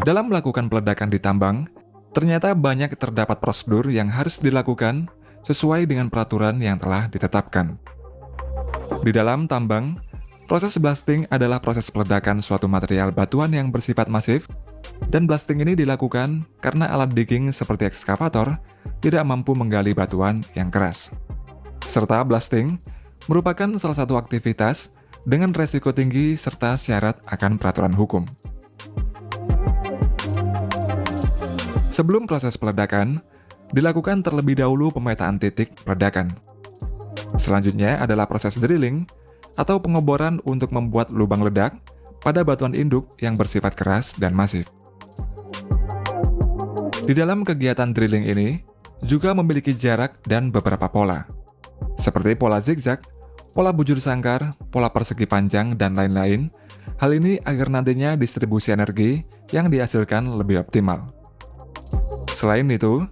Dalam melakukan peledakan di tambang, ternyata banyak terdapat prosedur yang harus dilakukan sesuai dengan peraturan yang telah ditetapkan. Di dalam tambang, proses blasting adalah proses peledakan suatu material batuan yang bersifat masif, dan blasting ini dilakukan karena alat digging seperti ekskavator tidak mampu menggali batuan yang keras. Serta blasting merupakan salah satu aktivitas dengan resiko tinggi serta syarat akan peraturan hukum. Sebelum proses peledakan, dilakukan terlebih dahulu pemetaan titik peledakan. Selanjutnya adalah proses drilling atau pengoboran untuk membuat lubang ledak pada batuan induk yang bersifat keras dan masif. Di dalam kegiatan drilling ini juga memiliki jarak dan beberapa pola, seperti pola zigzag, pola bujur sangkar, pola persegi panjang, dan lain-lain. Hal ini agar nantinya distribusi energi yang dihasilkan lebih optimal. Selain itu,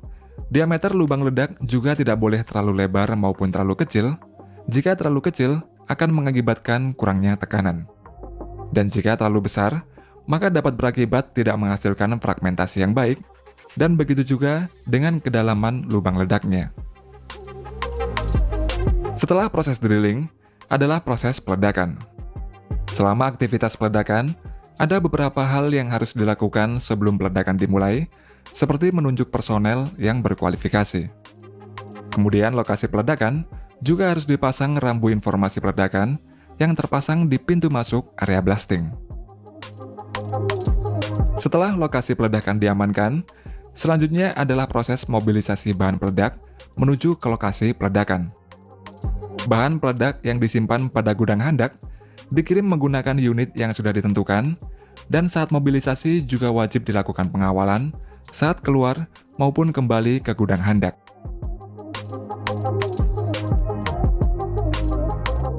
diameter lubang ledak juga tidak boleh terlalu lebar maupun terlalu kecil. Jika terlalu kecil, akan mengakibatkan kurangnya tekanan. Dan jika terlalu besar, maka dapat berakibat tidak menghasilkan fragmentasi yang baik, dan begitu juga dengan kedalaman lubang ledaknya. Setelah proses drilling, adalah proses peledakan. Selama aktivitas peledakan, ada beberapa hal yang harus dilakukan sebelum peledakan dimulai, seperti menunjuk personel yang berkualifikasi. Kemudian lokasi peledakan juga harus dipasang rambu informasi peledakan yang terpasang di pintu masuk area blasting. Setelah lokasi peledakan diamankan, selanjutnya adalah proses mobilisasi bahan peledak menuju ke lokasi peledakan. Bahan peledak yang disimpan pada gudang handak dikirim menggunakan unit yang sudah ditentukan, dan saat mobilisasi juga wajib dilakukan pengawalan saat keluar maupun kembali ke gudang handak.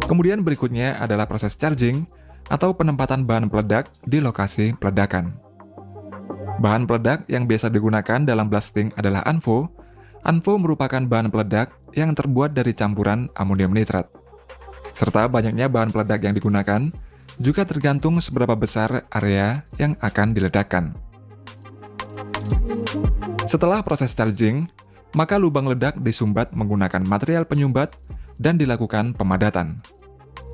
Kemudian berikutnya adalah proses charging atau penempatan bahan peledak di lokasi peledakan. Bahan peledak yang biasa digunakan dalam blasting adalah ANFO. ANFO merupakan bahan peledak yang terbuat dari campuran amonium nitrat. Serta banyaknya bahan peledak yang digunakan juga tergantung seberapa besar area yang akan diledakkan. Setelah proses charging, maka lubang ledak disumbat menggunakan material penyumbat dan dilakukan pemadatan.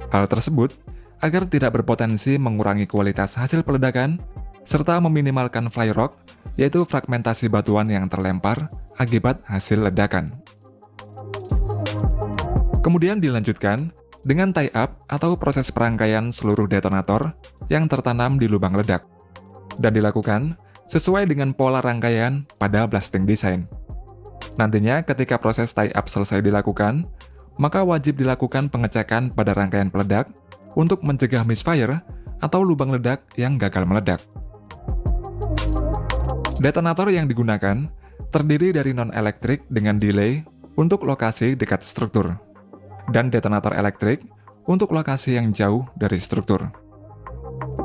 Hal tersebut agar tidak berpotensi mengurangi kualitas hasil peledakan, serta meminimalkan fly rock, yaitu fragmentasi batuan yang terlempar akibat hasil ledakan. Kemudian dilanjutkan dengan tie-up atau proses perangkaian seluruh detonator yang tertanam di lubang ledak, dan dilakukan sesuai dengan pola rangkaian pada blasting design. Nantinya ketika proses tie-up selesai dilakukan, maka wajib dilakukan pengecekan pada rangkaian peledak untuk mencegah misfire atau lubang ledak yang gagal meledak. Detonator yang digunakan terdiri dari non-elektrik dengan delay untuk lokasi dekat struktur, dan detonator elektrik untuk lokasi yang jauh dari struktur.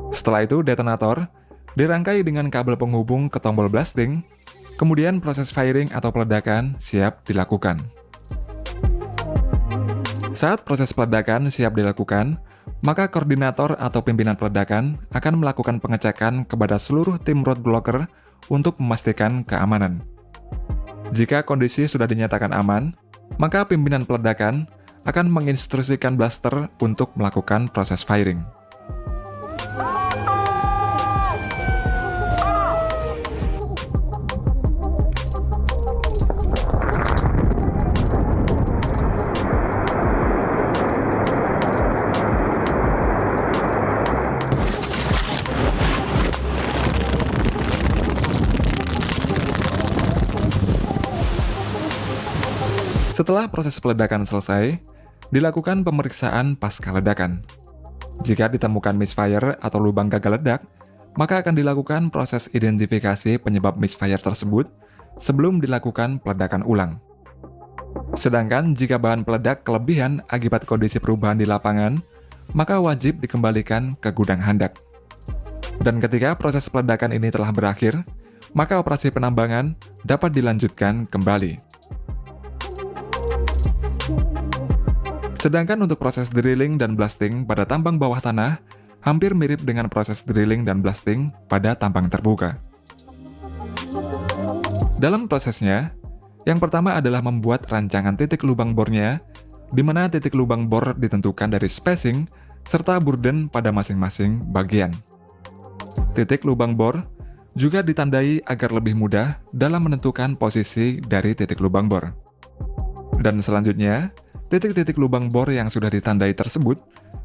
Setelah itu, detonator dirangkai dengan kabel penghubung ke tombol blasting, kemudian proses firing atau peledakan siap dilakukan. Saat proses peledakan siap dilakukan, maka koordinator atau pimpinan peledakan akan melakukan pengecekan kepada seluruh tim road blocker untuk memastikan keamanan. Jika kondisi sudah dinyatakan aman, maka pimpinan peledakan akan menginstruksikan blaster untuk melakukan proses firing. Setelah proses peledakan selesai, dilakukan pemeriksaan pasca ledakan. Jika ditemukan misfire atau lubang gagal ledak, maka akan dilakukan proses identifikasi penyebab misfire tersebut sebelum dilakukan peledakan ulang. Sedangkan jika bahan peledak kelebihan akibat kondisi perubahan di lapangan, maka wajib dikembalikan ke gudang handak. Dan ketika proses peledakan ini telah berakhir, maka operasi penambangan dapat dilanjutkan kembali. Sedangkan untuk proses drilling dan blasting pada tambang bawah tanah hampir mirip dengan proses drilling dan blasting pada tambang terbuka. Dalam prosesnya, yang pertama adalah membuat rancangan titik lubang bornya, di mana titik lubang bor ditentukan dari spacing serta burden pada masing-masing bagian. Titik lubang bor juga ditandai agar lebih mudah dalam menentukan posisi dari titik lubang bor. Dan selanjutnya, titik-titik lubang bor yang sudah ditandai tersebut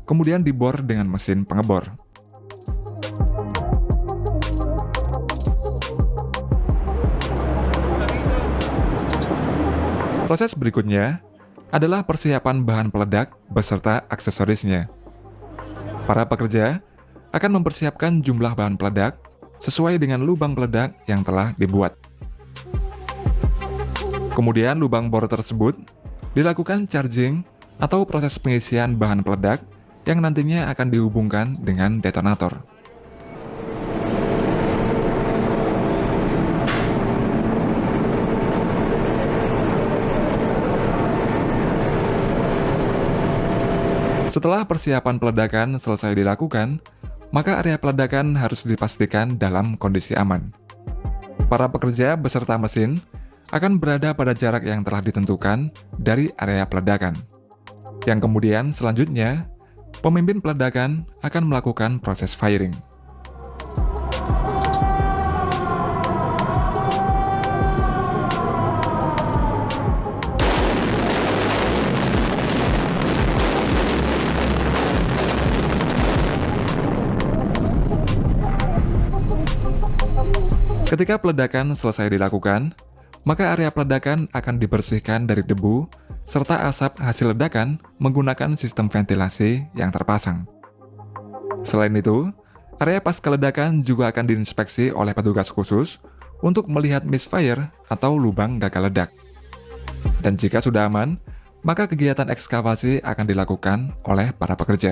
kemudian dibor dengan mesin pengebor. Proses berikutnya adalah persiapan bahan peledak beserta aksesorisnya. Para pekerja akan mempersiapkan jumlah bahan peledak sesuai dengan lubang peledak yang telah dibuat. Kemudian lubang bor tersebut dilakukan charging atau proses pengisian bahan peledak yang nantinya akan dihubungkan dengan detonator. Setelah persiapan peledakan selesai dilakukan, maka area peledakan harus dipastikan dalam kondisi aman. Para pekerja beserta mesin akan berada pada jarak yang telah ditentukan dari area peledakan. Yang kemudian selanjutnya, pemimpin peledakan akan melakukan proses firing. Ketika peledakan selesai dilakukan, maka area peledakan akan dibersihkan dari debu serta asap hasil ledakan menggunakan sistem ventilasi yang terpasang. Selain itu, area pasca ledakan juga akan diinspeksi oleh petugas khusus untuk melihat misfire atau lubang gagal ledak. Dan jika sudah aman, maka kegiatan ekskavasi akan dilakukan oleh para pekerja.